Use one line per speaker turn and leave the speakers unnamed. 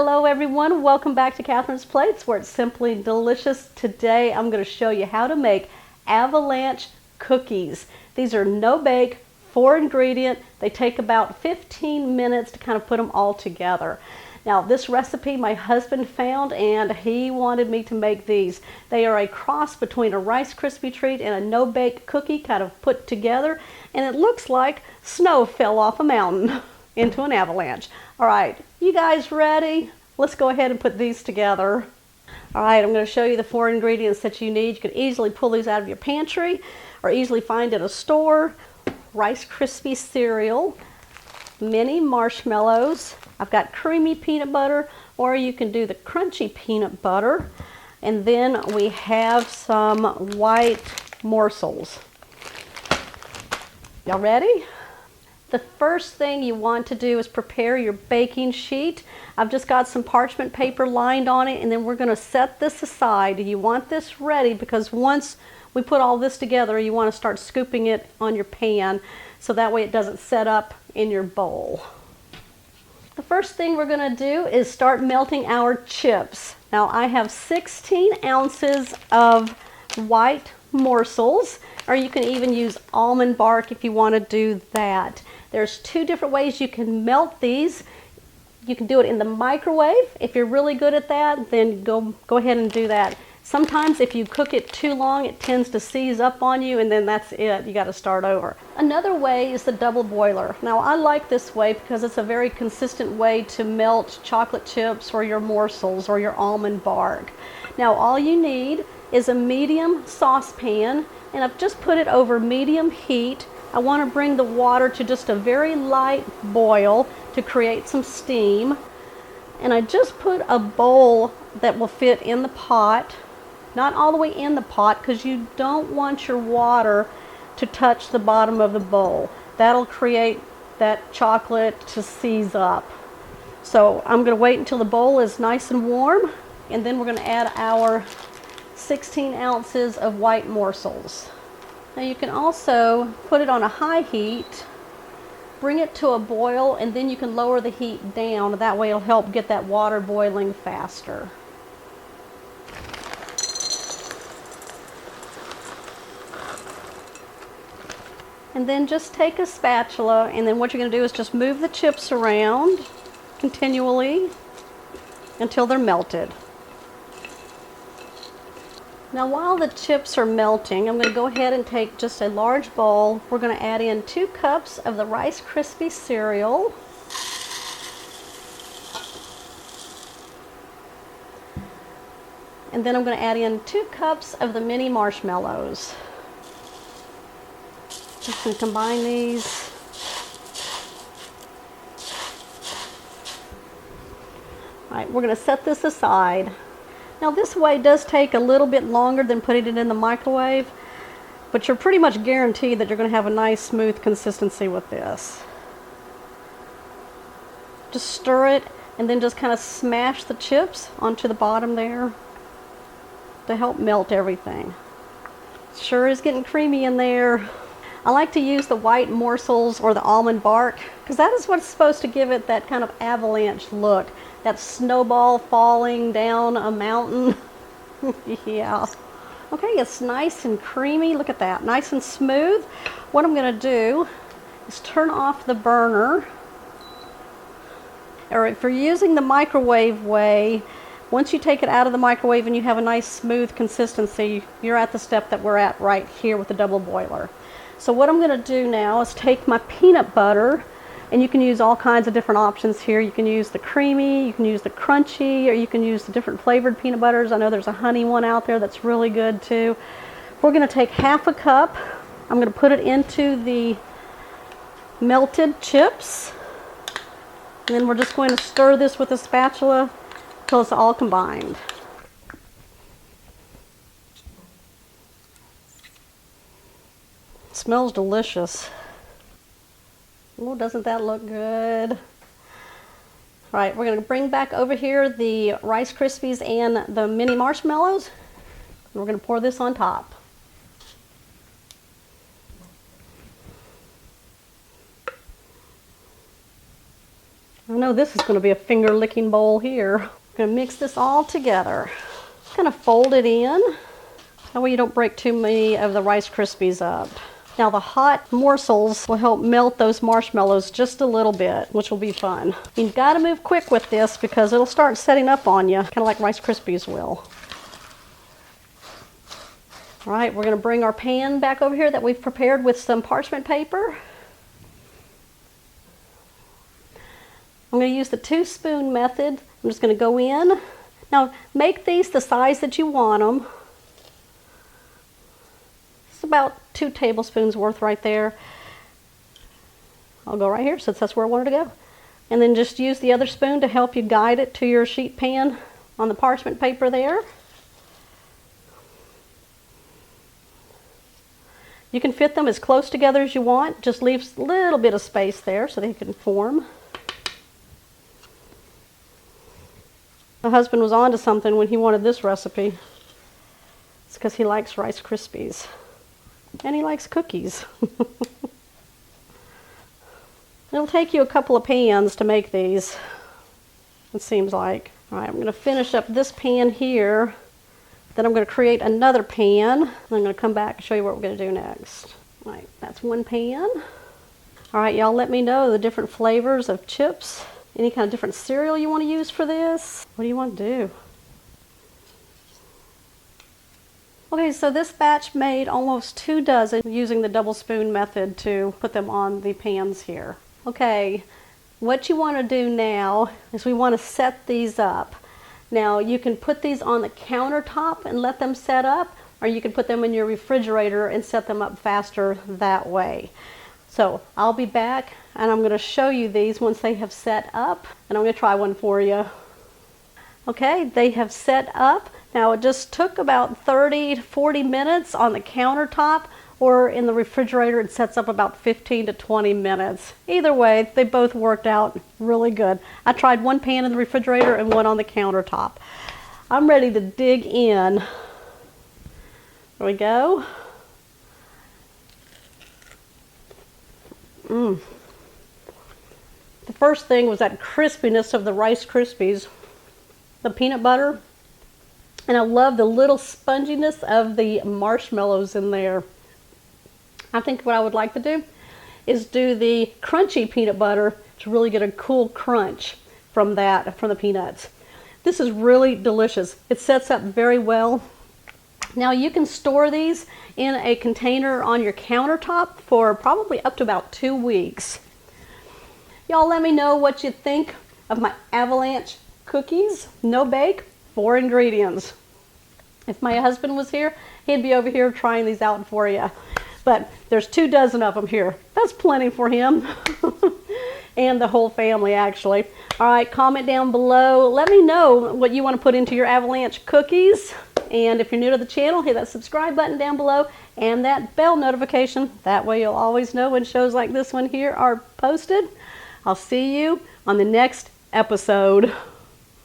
Hello everyone, welcome back to Catherine's Plates where it's simply delicious. Today I'm going to show you how to make Avalanche Cookies. These are no bake, 4 ingredient. They take about 15 minutes to kind of put them all together. Now this recipe my husband found and he wanted me to make these. They are a cross between a Rice Krispie treat and a no bake cookie kind of put together, and it looks like snow fell off a mountain into an avalanche. All right, you guys ready? Let's go ahead and put these together. All right, I'm going to show you the 4 ingredients that you need. You can easily pull these out of your pantry or easily find at a store. Rice Krispie cereal, mini marshmallows. I've got creamy peanut butter, or you can do the crunchy peanut butter. And then we have some white morsels. Y'all ready? The first thing you want to do is prepare your baking sheet. I've just got some parchment paper lined on it, and then we're going to set this aside. You want this ready because once we put all this together, you want to start scooping it on your pan so that way it doesn't set up in your bowl. The first thing we're going to do is start melting our chips. Now I have 16 ounces of white morsels, or you can even use almond bark if you want to do that. There's 2 different ways you can melt these. You can do it in the microwave. If you're really good at that, then go ahead and do that. Sometimes if you cook it too long, it tends to seize up on you, and then that's it. You got to start over. Another way is the double boiler. Now I like this way because it's a very consistent way to melt chocolate chips or your morsels or your almond bark. Now all you need is a medium saucepan, and I've just put it over medium heat. I want to bring the water to just a very light boil to create some steam. And I just put a bowl that will fit in the pot, not all the way in the pot because you don't want your water to touch the bottom of the bowl. That'll create that chocolate to seize up. So I'm going to wait until the bowl is nice and warm, and then we're going to add our 16 ounces of white morsels. Now you can also put it on a high heat, bring it to a boil, and then you can lower the heat down. That way it'll help get that water boiling faster. And then just take a spatula, and then what you're going to do is just move the chips around continually until they're melted. Now while the chips are melting, I'm going to go ahead and take just a large bowl. We're going to add in 2 cups of the Rice Krispie cereal. And then I'm going to add in 2 cups of the mini marshmallows. Just going to combine these. All right, we're going to set this aside. Now this way does take a little bit longer than putting it in the microwave, but you're pretty much guaranteed that you're going to have a nice smooth consistency with this. Just stir it and then just kind of smash the chips onto the bottom there to help melt everything. Sure is getting creamy in there. I like to use the white morsels or the almond bark because that is what's supposed to give it that kind of avalanche look. That snowball falling down a mountain. Yeah. Okay, it's nice and creamy. Look at that, nice and smooth. What I'm going to do is turn off the burner. Or if you're using the microwave way, once you take it out of the microwave and you have a nice smooth consistency, you're at the step that we're at right here with the double boiler. So what I'm going to do now is take my peanut butter, and you can use all kinds of different options here. You can use the creamy, you can use the crunchy, or you can use the different flavored peanut butters. I know there's a honey one out there that's really good too. We're going to take half a cup. I'm going to put it into the melted chips. And then we're just going to stir this with a spatula until it's all combined. It smells delicious. Oh, doesn't that look good? All right, we're going to bring back over here the Rice Krispies and the mini marshmallows. And we're going to pour this on top. know this is going to be a finger licking bowl here. I'm going to mix this all together. Kind of fold it in. That way you don't break too many of the Rice Krispies up. Now the hot morsels will help melt those marshmallows just a little bit, which will be fun. You've got to move quick with this because it'll start setting up on you, kind of like Rice Krispies will. All right, we're going to bring our pan back over here that we've prepared with some parchment paper. I'm going to use the 2-spoon method. I'm just going to go in. Now make these the size that you want them. It's about 2 tablespoons worth right there. I'll go right here since that's where I wanted to go. And then just use the other spoon to help you guide it to your sheet pan on the parchment paper there. You can fit them as close together as you want. Just leave a little bit of space there so they can form. My husband was onto something when he wanted this recipe. It's because he likes Rice Krispies. And he likes cookies. It'll take you a couple of pans to make these, it seems like. All right, I'm going to finish up this pan here. Then I'm going to create another pan. And I'm going to come back and show you what we're going to do next. All right, that's one pan. All right, y'all let me know the different flavors of chips. Any kind of different cereal you want to use for this. What do you want to do? Okay, so this batch made almost 2 dozen using the double spoon method to put them on the pans here. Okay, what you want to do now is we want to set these up. Now you can put these on the countertop and let them set up, or you can put them in your refrigerator and set them up faster that way. So I'll be back and I'm going to show you these once they have set up, and I'm going to try one for you. Okay, they have set up. Now it just took about 30 to 40 minutes on the countertop, or in the refrigerator it sets up about 15 to 20 minutes. Either way, they both worked out really good. I tried one pan in the refrigerator and one on the countertop. I'm ready to dig in. There we go. The first thing was that crispiness of the Rice Krispies, the peanut butter, and I love the little sponginess of the marshmallows in there. I think what I would like to do is do the crunchy peanut butter to really get a cool crunch from the peanuts. This is really delicious. It sets up very well. Now you can store these in a container on your countertop for probably up to about 2 weeks. Y'all let me know what you think of my Avalanche Cookies, no bake, 4 ingredients. If my husband was here, he'd be over here trying these out for you. But there's 2 dozen of them here. That's plenty for him. And the whole family, actually. All right, comment down below. Let me know what you want to put into your Avalanche Cookies. And if you're new to the channel, hit that subscribe button down below and that bell notification. That way you'll always know when shows like this one here are posted. I'll see you on the next episode.